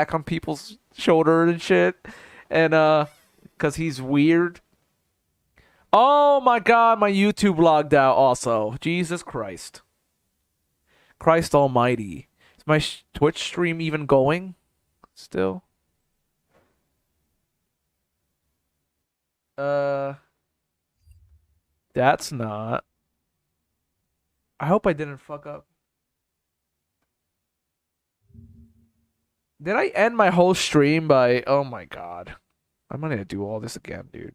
sack on people's shoulder and shit, and cause he's weird. Oh my god, my YouTube logged out also. Jesus Christ. Christ almighty. Is my Twitch stream even going still? Uh, that's not. I hope I didn't fuck up. Did I end my whole stream by... Oh my god. I'm not gonna do all this again, dude.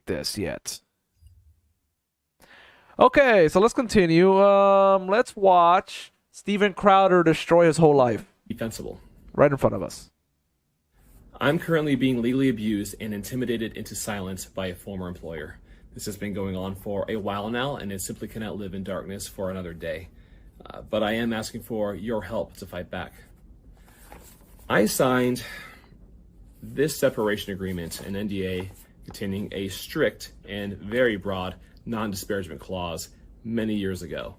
This yet. Okay, so let's continue. Let's watch Steven Crowder destroy his whole life. Defensible. Right in front of us. I'm currently being legally abused and intimidated into silence by a former employer. This has been going on for a while now, and it simply cannot live in darkness for another day. But I am asking for your help to fight back. I signed this separation agreement, an NDA, containing a strict and very broad non-disparagement clause many years ago.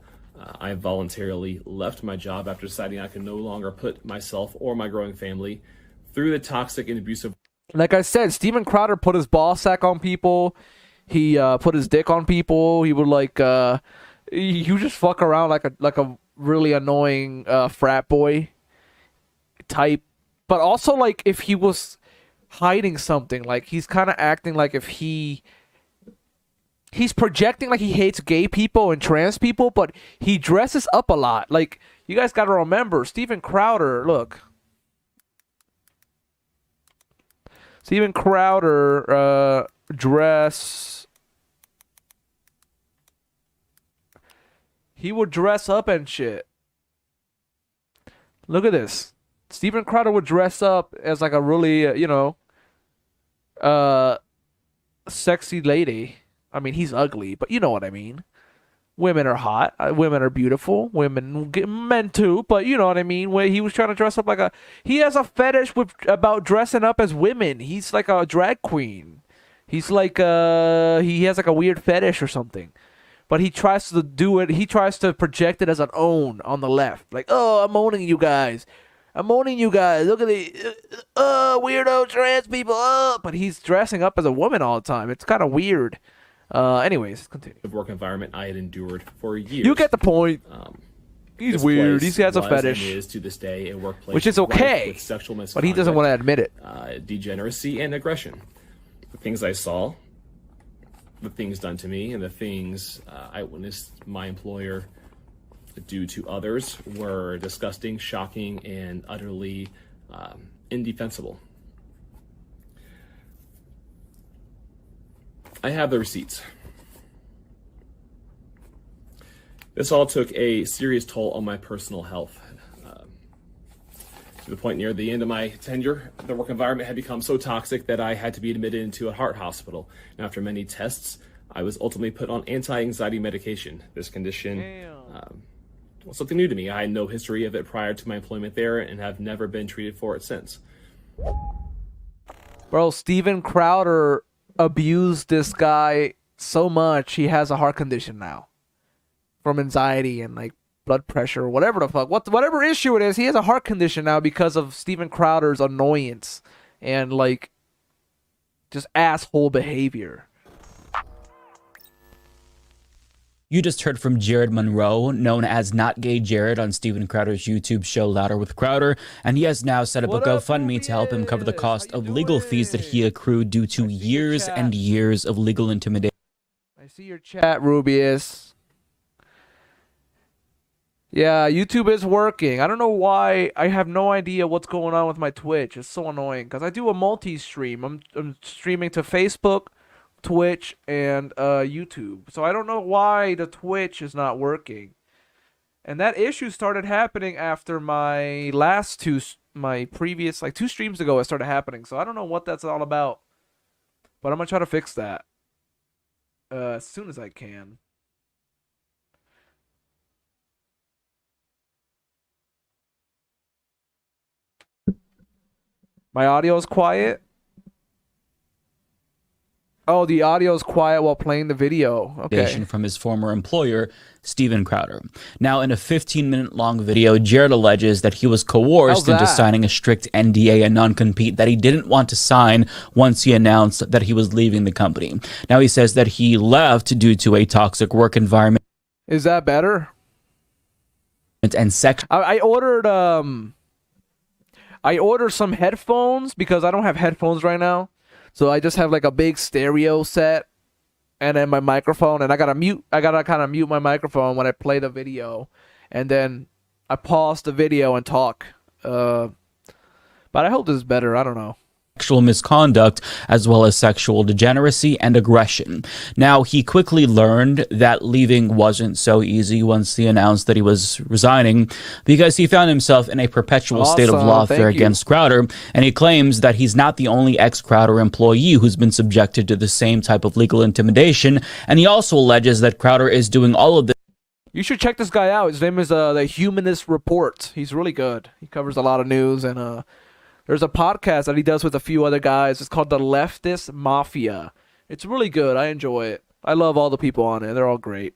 I voluntarily left my job after deciding I could no longer put myself or my growing family through the toxic and abusive. Like I said, Steven Crowder put his ball sack on people. He put his dick on people. He would he would just fuck around like a really annoying frat boy type. But also like if he was hiding something, like he's kind of acting like if he's projecting like he hates gay people and trans people, but he dresses up a lot. Like you guys got to remember, Steven Crowder. Look, Steven Crowder dress. He would dress up and shit. Look at this. Steven Crowder would dress up as like a really, sexy lady. I mean, he's ugly, but you know what I mean. Women are hot. Women are beautiful. Men too, but you know what I mean. Where he was trying to dress up he has a fetish about dressing up as women. He's like a drag queen. He's like, he has like a weird fetish or something. But he tries to do it. He tries to project it as an own on the left. Like, oh, I'm owning you guys. I'm owning you guys. Look at the weirdo trans people. But he's dressing up as a woman all the time. It's kind of weird. Anyways, continue. The work environment I had endured for years. You get the point. He's weird. He has a fetish. Is to this day a workplace which is okay. With sexual but he doesn't want to admit it. Degeneracy and aggression. The things I saw, the things done to me, and the things I witnessed my employer do to others were disgusting, shocking, and utterly indefensible. I have the receipts. This all took a serious toll on my personal health. To the point near the end of my tenure, the work environment had become so toxic that I had to be admitted into a heart hospital. And after many tests, I was ultimately put on anti-anxiety medication. This condition was something new to me. I had no history of it prior to my employment there and have never been treated for it since. Bro, Steven Crowder abused this guy so much, he has a heart condition now. From anxiety and like blood pressure, whatever the fuck. Whatever issue it is, he has a heart condition now because of Steven Crowder's annoyance and like just asshole behavior. You just heard from Jared Monroe, known as Not Gay Jared, on Steven Crowder's YouTube show Louder with Crowder, and he has now set up a GoFundMe to help him cover the cost of legal fees that he accrued due to years and years of legal intimidation. I see your chat, Rubius. Yeah, YouTube is working. I don't know why. I have no idea what's going on with my Twitch. It's so annoying because I do a multi-stream. I'm streaming to Facebook, Twitch, and YouTube. So I don't know why the Twitch is not working. And that issue started happening after my previous, like 2 streams ago, it started happening. So I don't know what that's all about. But I'm going to try to fix that as soon as I can. My audio is quiet. Oh, the audio is quiet while playing the video. Okay. From his former employer, Steven Crowder. Now, in a 15-minute long video, Jared alleges that he was coerced into signing a strict NDA and non-compete that he didn't want to sign once he announced that he was leaving the company. Now, he says that he left due to a toxic work environment. Is that better? And sex. I ordered some headphones because I don't have headphones right now. So I just have like a big stereo set and then my microphone, and I gotta kind of mute my microphone when I play the video, and then I pause the video and talk. But I hope this is better. I don't know. Sexual misconduct, as well as sexual degeneracy and aggression. Now, he quickly learned that leaving wasn't so easy once he announced that he was resigning, because he found himself in a perpetual state of lawfare against Crowder, and he claims that he's not the only ex-Crowder employee who's been subjected to the same type of legal intimidation, and he also alleges that Crowder is doing all of this. You should check this guy out. His name is the Humanist Report. He's really good. He covers a lot of news, and there's a podcast that he does with a few other guys. It's called The Leftist Mafia. It's really good. I enjoy it. I love all the people on it. They're all great.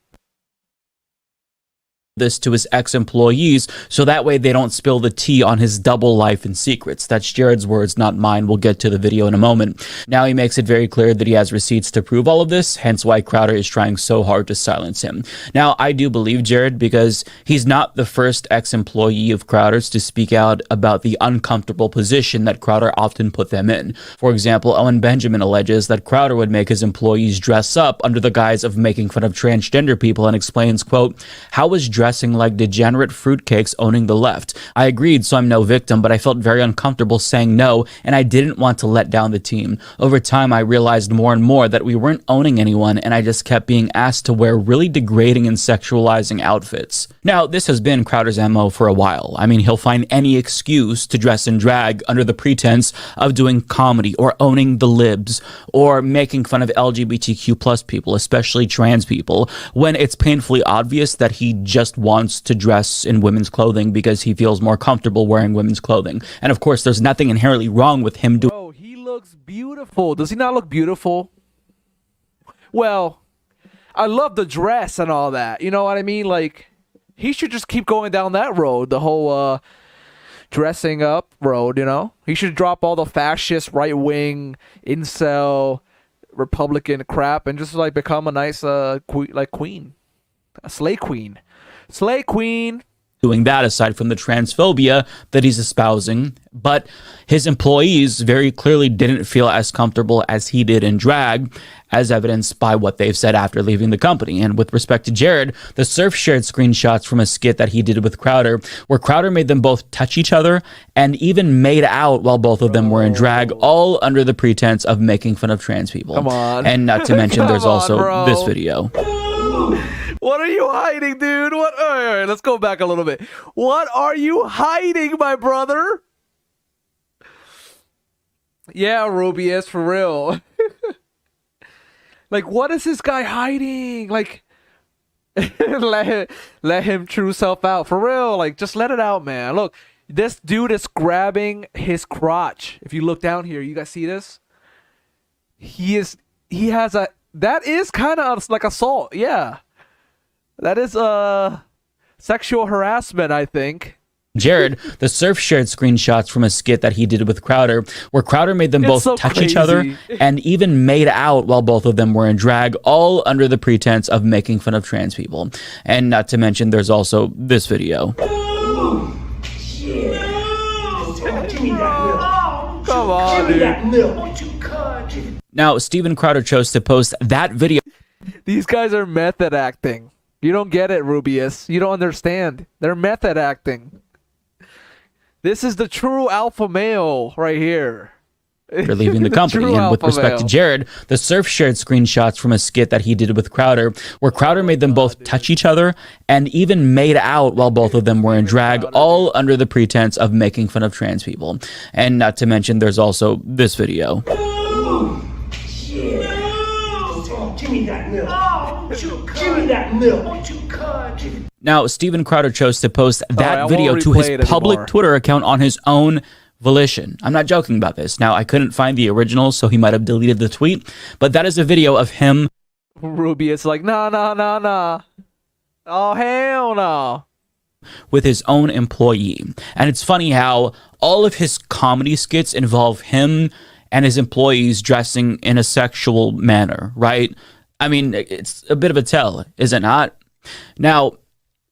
This to his ex-employees, so that way they don't spill the tea on his double life and secrets. That's Jared's words, not mine. We'll get to the video in a moment. Now he makes it very clear that he has receipts to prove all of this, hence why Crowder is trying so hard to silence him. Now, I do believe Jared, because he's not the first ex-employee of Crowder's to speak out about the uncomfortable position that Crowder often put them in. For example, Owen Benjamin alleges that Crowder would make his employees dress up under the guise of making fun of transgender people, and explains, quote, "How was dressing like degenerate fruitcakes owning the left? I agreed, so I'm no victim, but I felt very uncomfortable saying no, and I didn't want to let down the team. Over time, I realized more and more that we weren't owning anyone, and I just kept being asked to wear really degrading and sexualizing outfits." Now, this has been Crowder's MO for a while. I mean, he'll find any excuse to dress in drag under the pretense of doing comedy or owning the libs or making fun of LGBTQ plus people, especially trans people, when it's painfully obvious that he just wants to dress in women's clothing because he feels more comfortable wearing women's clothing. And of course, there's nothing inherently wrong with him doing. Oh, he looks beautiful. Does he not look beautiful? Well, I love the dress and all that. You know what I mean? Like, he should just keep going down that road, the whole dressing up road, you know? He should drop all the fascist, right-wing, incel, Republican crap and just, like, become a nice queen. A slay queen. Slay queen. Doing that aside from the transphobia that he's espousing, but his employees very clearly didn't feel as comfortable as he did in drag, as evidenced by what they've said after leaving the company. And with respect to Jared, the Surf shared screenshots from a skit that he did with Crowder, where Crowder made them both touch each other and even made out while both of them were in drag, all under the pretense of making fun of trans people. Come on. And not to mention, there's also this video. What are you hiding, dude? What? All right, let's go back a little bit. What are you hiding, my brother? Yeah, Rubius, for real. Like, what is this guy hiding? Like, let him true self out. For real, like, just let it out, man. Look, this dude is grabbing his crotch. If you look down here, you guys see this? He has a, that is kind of like assault, yeah. That is sexual harassment, I think. Jared, the Surf shared screenshots from a skit that he did with Crowder, where Crowder made them both touch each other and even made out while both of them were in drag, all under the pretense of making fun of trans people. And not to mention, there's also this video. Oh, shit. No. Give me that milk. Come on, Give me dude. that milk. Won't you cut? Now, Steven Crowder chose to post that video. These guys are method acting. You don't get it, Rubius. You don't understand. They're method acting. This is the true alpha male right here. For leaving the company. And with respect to Jared, the Surf shared screenshots from a skit that he did with Crowder, where Crowder made them both touch each other and even made out while both of them were in drag, all under the pretense of making fun of trans people. And not to mention, there's also this video. Oh, shit. No. Give me that milk. Won't you cut? Give me that milk. Won't you cut? Now, Steven Crowder chose to post that video to his public anymore. Twitter account on his own volition. I'm not joking about this. Now, I couldn't find the original, so he might have deleted the tweet, but that is a video of him. Rubius like, nah, nah, nah, nah. Oh, hell no. With his own employee. And it's funny how all of his comedy skits involve him and his employees dressing in a sexual manner, right? I mean, it's a bit of a tell, is it not? Now,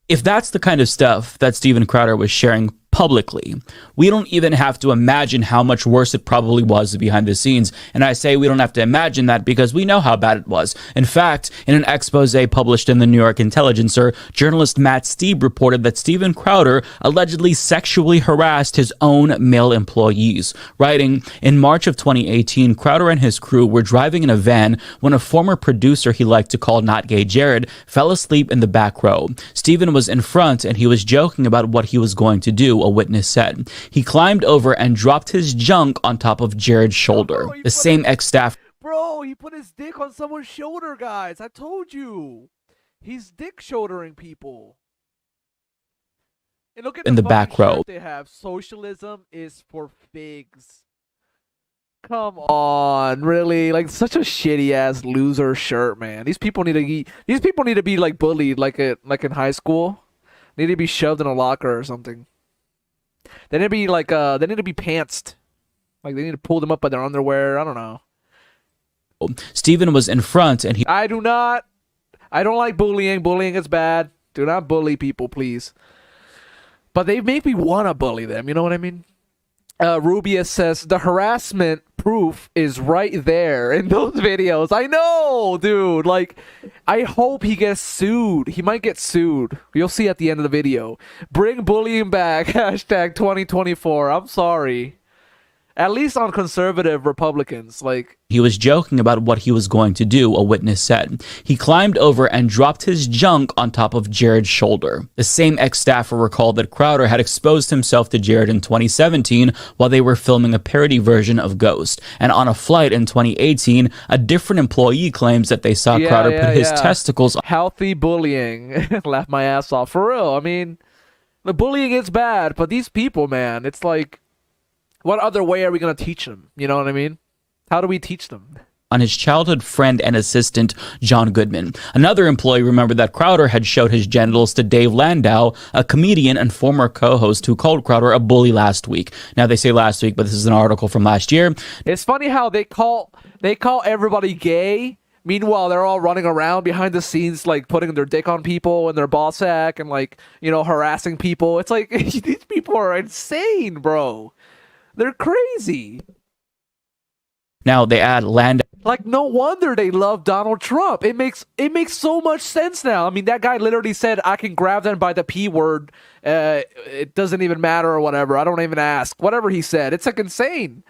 if that's the kind of stuff that Steven Crowder was sharing publicly, we don't even have to imagine how much worse it probably was behind the scenes. And I say we don't have to imagine that because we know how bad it was. In fact, in an expose published in the New York Intelligencer, journalist Matt Steeb reported that Steven Crowder allegedly sexually harassed his own male employees, writing, in March of 2018, Crowder and his crew were driving in a van when a former producer he liked to call Not Gay Jared fell asleep in the back row. Steven was in front and he was joking about what he was going to do, a witness said. He climbed over and dropped his junk on top of Jared's shoulder. The same ex-staff. Bro, he put his dick on someone's shoulder, guys. I told you. He's dick shouldering people. And look at in the back fucking row. shirt they have. Socialism is for figs. Come on, really? Like such a shitty ass loser shirt, man. These people need to be like bullied like in high school. They need to be shoved in a locker or something. They need to be like they need to be pantsed. Like they need to pull them up by their underwear. I don't know. Steven was in front and he I don't like bullying. Bullying is bad. Do not bully people, please. But they make me want to bully them. You know what I mean? Rubius says the harassment proof is right there in those videos. I know, dude. Like, I hope he gets sued. He might get sued. You'll see at the end of the video. Bring bullying back. Hashtag 2024. I'm sorry. At least on conservative Republicans, like... He was joking about what he was going to do, a witness said. He climbed over and dropped his junk on top of Jared's shoulder. The same ex-staffer recalled that Crowder had exposed himself to Jared in 2017 while they were filming a parody version of Ghost. And on a flight in 2018, a different employee claims that they saw Crowder put his testicles... Healthy bullying. Laugh my ass off. For real, I mean, the bullying is bad, but these people, man, it's like... What other way are we going to teach them? You know what I mean? How do we teach them? On his childhood friend and assistant, John Goodman. Another employee remembered that Crowder had showed his genitals to Dave Landau, a comedian and former co-host who called Crowder a bully last week. Now, they say last week, but this is an article from last year. It's funny how they call everybody gay. Meanwhile, they're all running around behind the scenes, like putting their dick on people and their ball sack and like, you know, harassing people. It's like, these people are insane, bro. They're crazy. Now they add Landau. Like, no wonder they love Donald Trump. It makes so much sense now. I mean, that guy literally said, I can grab them by the P word. It doesn't even matter or whatever. I don't even ask. Whatever he said. It's like insane.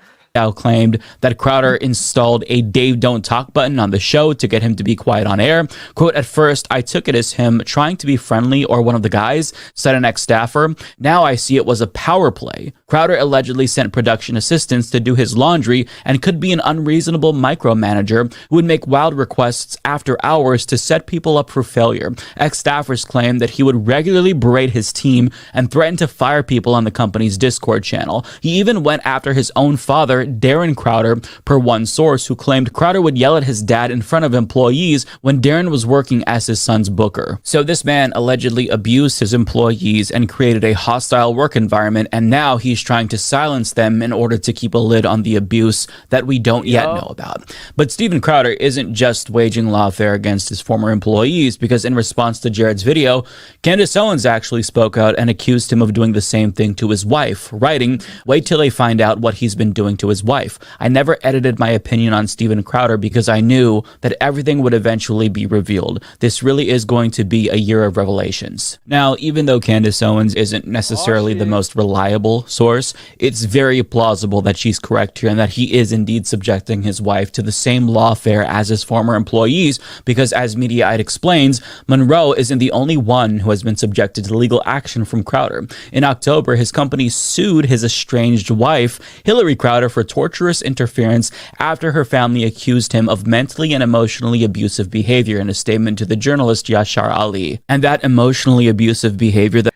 Claimed that Crowder installed a Dave Don't Talk button on the show to get him to be quiet on air. Quote, at first, I took it as him trying to be friendly or one of the guys, said an ex-staffer. Now I see it was a power play. Crowder allegedly sent production assistants to do his laundry and could be an unreasonable micromanager who would make wild requests after hours to set people up for failure. Ex-staffers claimed that he would regularly berate his team and threaten to fire people on the company's Discord channel. He even went after his own father, Darren Crowder, per one source, who claimed Crowder would yell at his dad in front of employees when Darren was working as his son's booker. So this man allegedly abused his employees and created a hostile work environment, and now he's trying to silence them in order to keep a lid on the abuse that we don't yet know about. But Steven Crowder isn't just waging lawfare against his former employees, because in response to Jared's video, Candace Owens actually spoke out and accused him of doing the same thing to his wife, writing, "Wait till they find out what he's been doing to his wife. I never edited my opinion on Steven Crowder because I knew that everything would eventually be revealed. This really is going to be a year of revelations." Now, even though Candace Owens isn't necessarily the most reliable source, it's very plausible that she's correct here and that he is indeed subjecting his wife to the same lawfare as his former employees, because as Mediaite explains, Monroe isn't the only one who has been subjected to legal action from Crowder. In October, his company sued his estranged wife, Hillary Crowder, for torturous interference after her family accused him of mentally and emotionally abusive behavior in a statement to the journalist Yashar Ali. And that emotionally abusive behavior that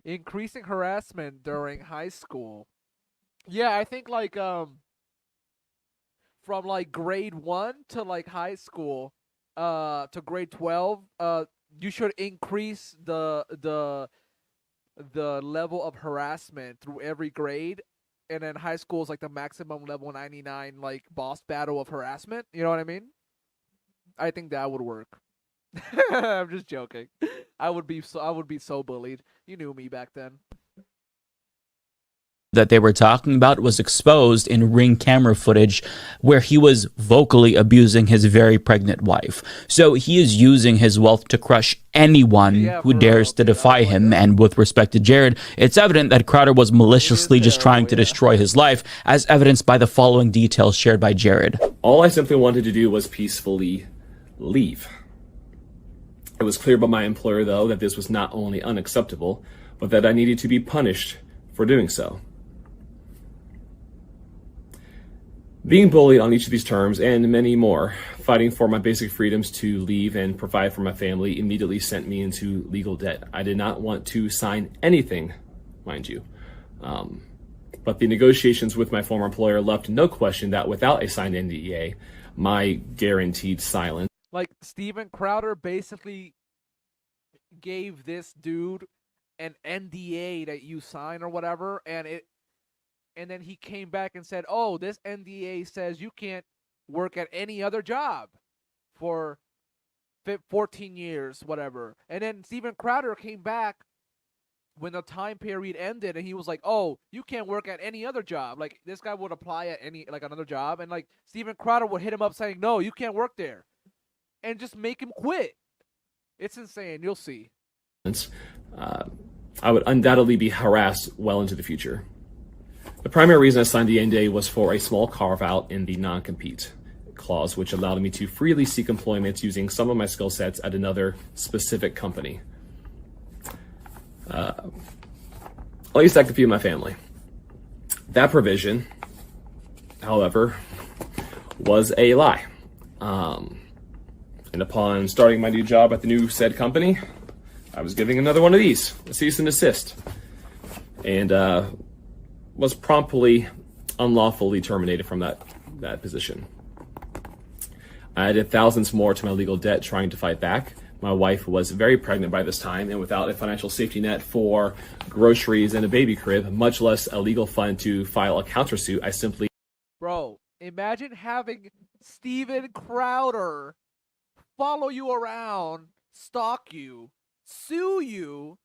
increasing harassment during high school. Yeah, I think like from like grade 1 to like high school to grade 12, you should increase the level of harassment through every grade. And then high school is like the maximum level 99 like boss battle of harassment. You know what I mean? I think that would work. I'm just joking. I would be so bullied. You knew me back then. that they were talking about was exposed in Ring camera footage where he was vocally abusing his very pregnant wife. So he is using his wealth to crush anyone Yeah, who for dares real. to Okay, defy that him. boy. And with respect to Jared, it's evident that Crowder was maliciously just trying to Terrible. Yeah. destroy his life, as evidenced by the following details shared by Jared. All I simply wanted to do was peacefully leave. It was clear by my employer, though, that this was not only unacceptable, but that I needed to be punished for doing so. Being bullied on each of these terms and many more, fighting for my basic freedoms to leave and provide for my family, immediately sent me into legal debt. I did not want to sign anything, mind you. But the negotiations with my former employer left no question that without a signed NDA, my guaranteed silence Like Steven Crowder basically gave this dude an NDA that you sign or whatever, and then he came back and said, "Oh, this NDA says you can't work at any other job for 14 years, whatever." And then Steven Crowder came back when the time period ended, and he was like, "Oh, you can't work at any other job." Like this guy would apply at any like another job, and like Steven Crowder would hit him up saying, "No, you can't work there," and just make him quit. It's insane. You'll see. I would undoubtedly be harassed well into the future. The primary reason I signed the NDA was for a small carve-out in the non-compete clause, which allowed me to freely seek employment using some of my skill sets at another specific company. At least I could feed my family. That provision, however, was a lie. And upon starting my new job at the new said company, I was giving another one of these, a cease and desist, and was promptly unlawfully terminated from that position. I added thousands more to my legal debt trying to fight back. My wife was very pregnant by this time, and without a financial safety net for groceries and a baby crib, much less a legal fund to file a countersuit, I simply Bro, imagine having Steven Crowder follow you around, stalk you, sue you,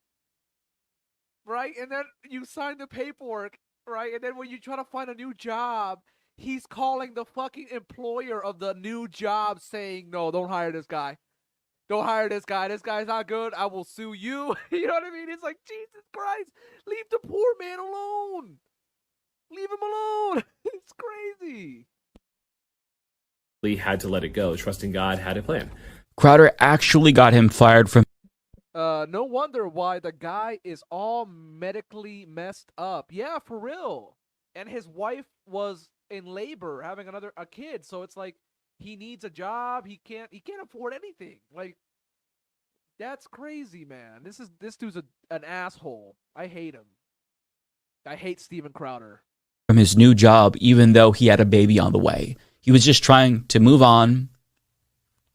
right? And then you sign the paperwork, right? And then when you try to find a new job, he's calling the fucking employer of the new job saying, "No, don't hire this guy. Don't hire this guy. This guy's not good. I will sue you." You know what I mean? It's like, Jesus Christ, leave the poor man alone. Leave him alone. It's crazy. had to let it go, trusting God had a plan. Crowder actually got him fired from No wonder why the guy is all medically messed up. Yeah, for real. And his wife was in labor, having a kid. So it's like he needs a job. He can't afford anything. Like that's crazy, man. This dude's an asshole. I hate him. I hate Steven Crowder. his new job, even though he had a baby on the way. He was just trying to move on,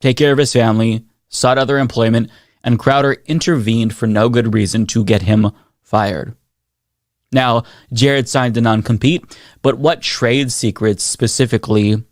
take care of his family, sought other employment, and Crowder intervened for no good reason to get him fired. Now, Jared signed a non-compete, but what trade secrets specifically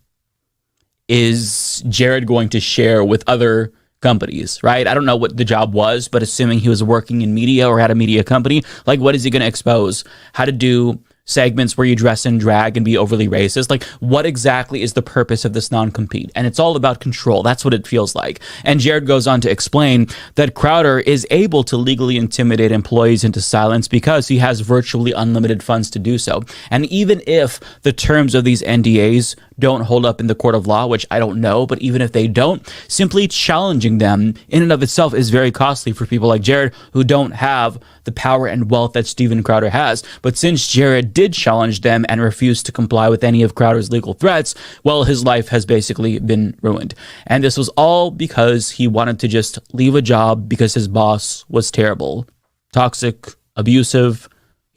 is Jared going to share with other companies, right? I don't know what the job was, but assuming he was working in media or had a media company, like what is he going to expose? How to do segments where you dress in drag and be overly racist? Like what exactly is the purpose of this non-compete? And it's all about control. That's what it feels like. And Jared goes on to explain that Crowder is able to legally intimidate employees into silence because he has virtually unlimited funds to do so. And even if the terms of these NDAs don't hold up in the court of law, which I don't know, but even if they don't, simply challenging them in and of itself is very costly for people like Jared who don't have the power and wealth that Steven Crowder has. But since Jared did challenge them and refused to comply with any of Crowder's legal threats, well, his life has basically been ruined. And this was all because he wanted to just leave a job because his boss was terrible, toxic, abusive.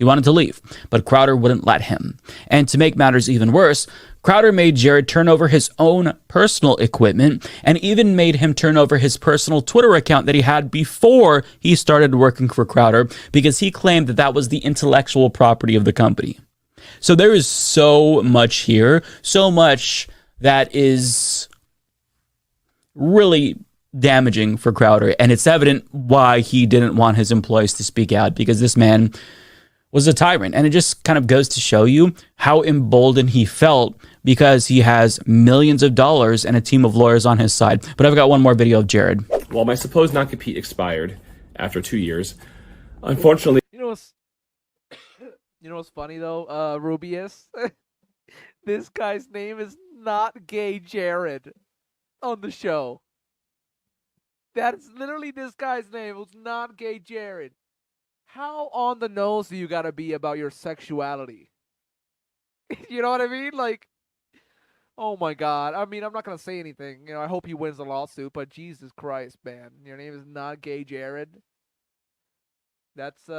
He wanted to leave, but Crowder wouldn't let him. And to make matters even worse, Crowder made Jared turn over his own personal equipment and even made him turn over his personal Twitter account that he had before he started working for Crowder because he claimed that that was the intellectual property of the company. So there is so much here, so much that is really damaging for Crowder, and it's evident why he didn't want his employees to speak out, because this man was a tyrant. And it just kind of goes to show you how emboldened he felt because he has millions of dollars and a team of lawyers on his side. But I've got one more video of Jared. While my supposed non-compete expired after 2 years, unfortunately, You know what's funny though, Rubius? This guy's name is not Gay Jared on the show. That's literally this guy's name. It was not Gay Jared. How on the nose do you gotta be about your sexuality? You know what I mean? Like, oh my God. I mean, I'm not gonna say anything. You know, I hope he wins the lawsuit, but Jesus Christ, man. Your name is not Gay Jared. That's, you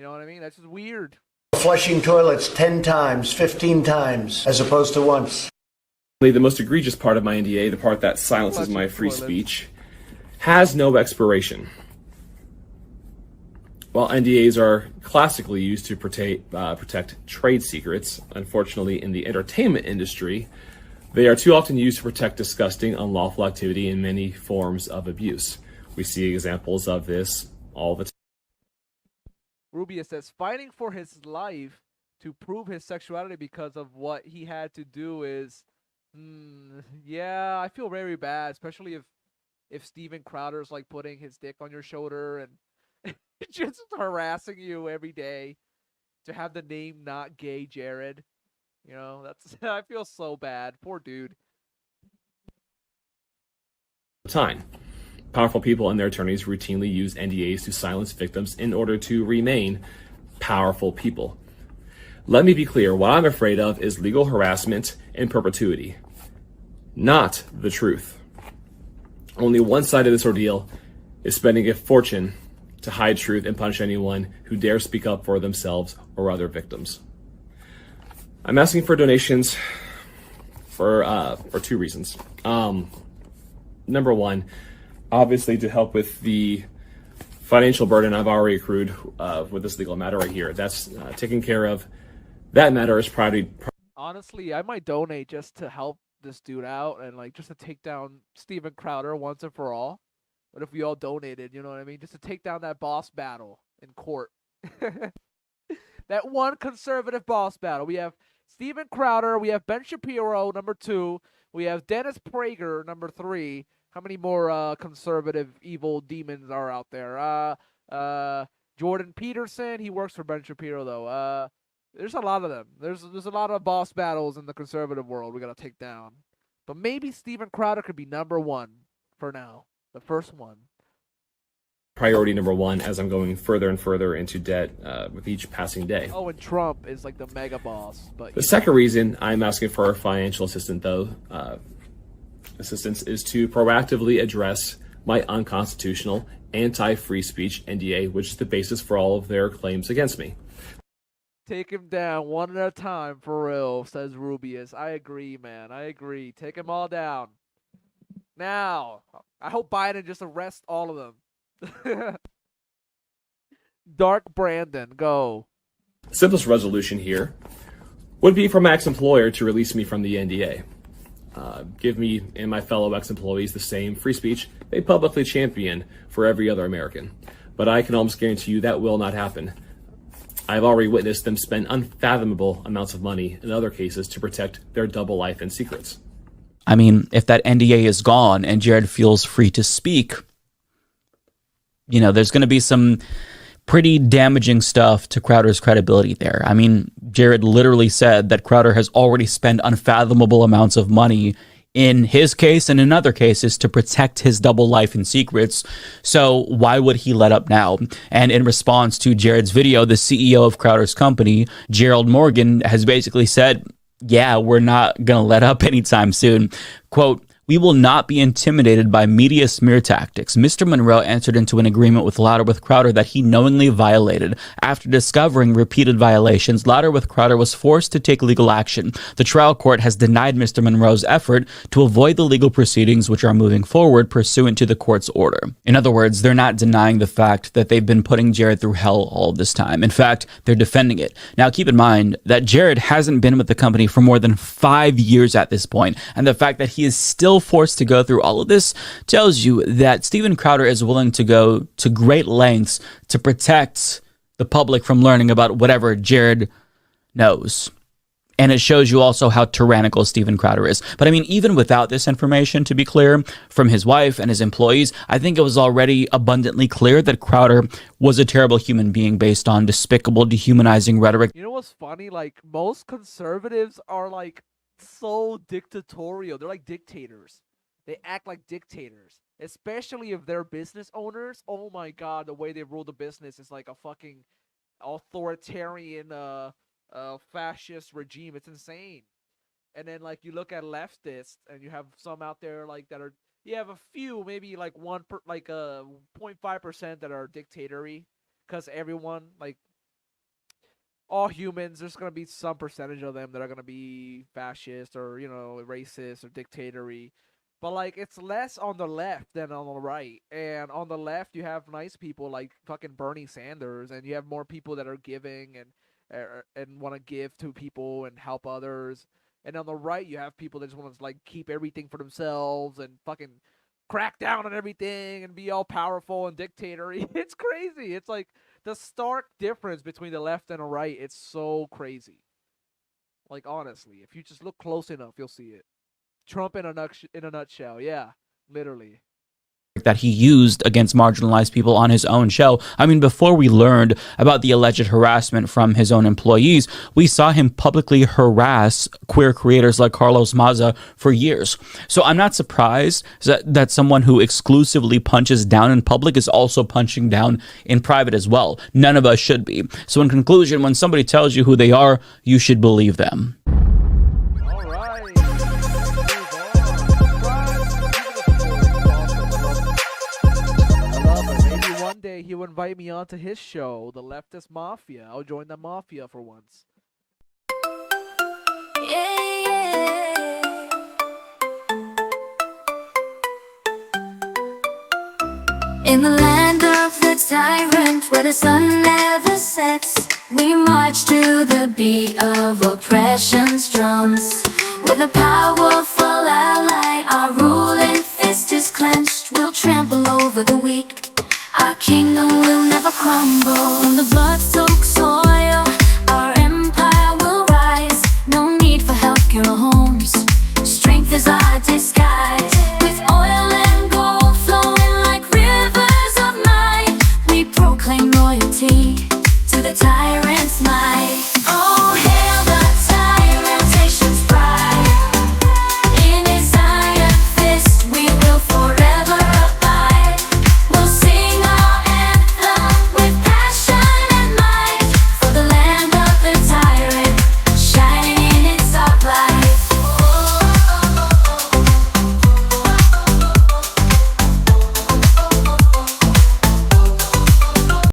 know what I mean? That's just weird. Flushing toilets 10 times, 15 times, as opposed to once. the most egregious part of my NDA, the part that silences my free speech, has no expiration. While NDAs are classically used to protect trade secrets, unfortunately in the entertainment industry, they are too often used to protect disgusting, unlawful activity and many forms of abuse. We see examples of this all the time. Rubio says, fighting for his life to prove his sexuality because of what he had to do is, yeah, I feel very bad, especially if Steven Crowder's like putting his dick on your shoulder and just harassing you every day to have the name not Gay Jared. You know, that's I feel so bad. Poor dude. Time. Powerful people and their attorneys routinely use NDAs to silence victims in order to remain powerful people. Let me be clear, what I'm afraid of is legal harassment in perpetuity, not the truth. Only one side of this ordeal is spending a fortune to hide truth and punish anyone who dares speak up for themselves or other victims. I'm asking for donations for two reasons. Number one, obviously to help with the financial burden I've already accrued with this legal matter right here. That's taken care of. That matter is priority. Honestly, I might donate just to help this dude out and like just to take down Steven Crowder once and for all. What if we all donated, you know what I mean? Just to take down that boss battle in court. That one conservative boss battle. We have Steven Crowder, we have Ben Shapiro, number 2. We have Dennis Prager, number 3. How many more conservative evil demons are out there? Jordan Peterson, he works for Ben Shapiro though. There's a lot of them. There's a lot of boss battles in the conservative world we gotta take down. But maybe Steven Crowder could be number 1 for now. The first one. Priority number 1 as I'm going further and further into debt with each passing day. Oh, and Trump is like the mega boss. But The second reason I'm asking for financial assistance is to proactively address my unconstitutional anti-free speech NDA, which is the basis for all of their claims against me. take him down one at a time for real, says Rubius. I agree, man. I agree. Take them all down. Now, I hope Biden just arrests all of them. Dark Brandon, go. Simplest resolution here would be for my ex-employer to release me from the NDA. Give me and my fellow ex-employees the same free speech they publicly champion for every other American. But I can almost guarantee you that will not happen. I've already witnessed them spend unfathomable amounts of money in other cases to protect their double life and secrets. I mean, if that NDA is gone and Jared feels free to speak, you know, there's going to be some pretty damaging stuff to Crowder's credibility there. I mean, Jared literally said that Crowder has already spent unfathomable amounts of money in his case and in other cases to protect his double life and secrets. So why would he let up now? And in response to Jared's video, the CEO of Crowder's company, Gerald Morgan, has basically said, yeah, we're not going to let up anytime soon. Quote, We will not be intimidated by media smear tactics. Mr. Monroe entered into an agreement with Louder with Crowder that he knowingly violated. After discovering repeated violations, Louder with Crowder was forced to take legal action. The trial court has denied Mr. Monroe's effort to avoid the legal proceedings which are moving forward pursuant to the court's order. In other words, they're not denying the fact that they've been putting Jared through hell all this time. In fact, they're defending it. Now, keep in mind that Jared hasn't been with the company for more than 5 years at this point, and the fact that he is still forced to go through all of this tells you that Steven Crowder is willing to go to great lengths to protect the public from learning about whatever Jared knows. And it shows you also how tyrannical Steven Crowder is. But I mean, even without this information, to be clear, from his wife and his employees, I think it was already abundantly clear that Crowder was a terrible human being based on despicable, dehumanizing rhetoric. You know what's funny? Like, most conservatives are like so dictatorial. They're like dictators. They act like dictators, especially if they're business owners. Oh my god, the way they rule the business is like a fucking authoritarian fascist regime. It's insane. And then like you look at leftists and you have some out there like that are, you have a few, maybe like 0.5% that are dictatorial, because everyone, like all humans, there's going to be some percentage of them that are going to be fascist or, you know, racist or dictatorial. But like it's less on the left than on the right. And on the left you have nice people like fucking Bernie Sanders, and you have more people that are giving and want to give to people and help others. And on the right you have people that just want to like keep everything for themselves and fucking crack down on everything and be all powerful and dictatorial. It's crazy. It's like the stark difference between the left and the right. It's so crazy. Like honestly, if you just look close enough, you'll see it. Trump in a nutshell. Yeah, literally. That he used against marginalized people on his own show. I mean, before we learned about the alleged harassment from his own employees, we saw him publicly harass queer creators like Carlos Maza for years. So I'm not surprised that someone who exclusively punches down in public is also punching down in private as well. None of us should be. So in conclusion, when somebody tells you who they are, you should believe them. One day he will invite me onto his show, The Leftist Mafia. I'll join the mafia for once. In the land of the tyrant, where the sun never sets, we march to the beat of oppression's drums. With a powerful ally, our ruling fist is clenched. We'll trample over the weak. Our kingdom will never crumble.